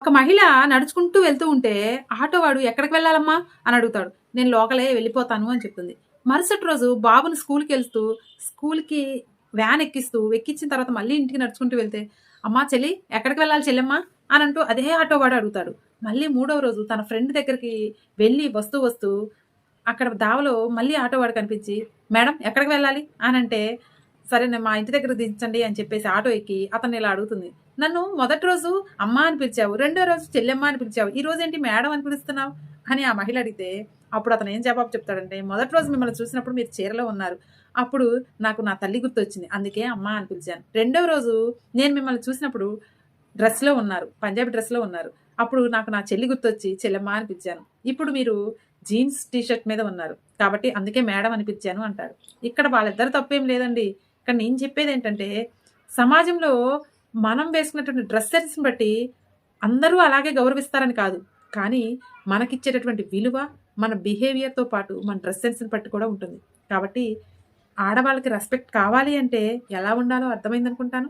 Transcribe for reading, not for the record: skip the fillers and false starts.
ఒక మహిళ నడుచుకుంటూ వెళ్తూ ఉంటే ఆటో వాడు ఎక్కడికి వెళ్ళాలమ్మా అని అడుగుతాడు. నేను లోకలే వెళ్ళిపోతాను అని చెప్తుంది. మరుసటి రోజు బాబుని స్కూల్కి వ్యాన్ ఎక్కించిన తర్వాత మళ్ళీ ఇంటికి నడుచుకుంటూ వెళ్తే అమ్మా చెల్లి ఎక్కడికి వెళ్ళాలి చెల్లెమ్మా అని అంటూ అదే ఆటో వాడు అడుగుతాడు. మళ్ళీ మూడవ రోజు తన ఫ్రెండ్ దగ్గరికి వెళ్ళి వస్తూ అక్కడ దావలో మళ్ళీ ఆటో వాడు కనిపించి మేడం ఎక్కడికి వెళ్ళాలి అని అంటే సరే నేను మా ఇంటి దగ్గర దించండి అని చెప్పేసి ఆటో ఎక్కి అతన్ని ఇలా అడుగుతుంది. నన్ను మొదటి రోజు అమ్మ అని పిలిచావు, రెండో రోజు చెల్లెమ్మ అని పిలిచావు, ఈ రోజు ఏంటి మేడం అని పిలుస్తున్నావు అని ఆ మహిళ అడిగితే అప్పుడు అతను ఏం జవాబు చెప్తాడంటే, మొదటి రోజు మిమ్మల్ని చూసినప్పుడు మీరు చీరలో ఉన్నారు, అప్పుడు నాకు నా తల్లి గుర్తు వచ్చింది, అందుకే అమ్మ అని పిలిచాను. రెండవ రోజు నేను మిమ్మల్ని చూసినప్పుడు డ్రెస్లో ఉన్నారు, పంజాబీ డ్రెస్లో ఉన్నారు, అప్పుడు నాకు నా చెల్లి గుర్తొచ్చి చెల్లెమ్మ అని పిలిచాను. ఇప్పుడు మీరు జీన్స్ టీషర్ట్ మీద ఉన్నారు కాబట్టి అందుకే మేడం అని పిలిచాను అంటాడు. ఇక్కడ వాళ్ళిద్దరు తప్పేం లేదండి. ఇక్కడ నేను చెప్పేది ఏంటంటే, సమాజంలో మనం వేసుకున్నటువంటి డ్రెస్ సెన్స్ని బట్టి అందరూ అలాగే గౌరవిస్తారని కాదు, కానీ మనకిచ్చేటటువంటి విలువ మన బిహేవియర్తో పాటు మన డ్రెస్ సెన్స్ని బట్టి కూడా ఉంటుంది. కాబట్టి ఆడవాళ్ళకి రెస్పెక్ట్ కావాలి అంటే ఎలా ఉండాలో అర్థమైంది అనుకుంటాను.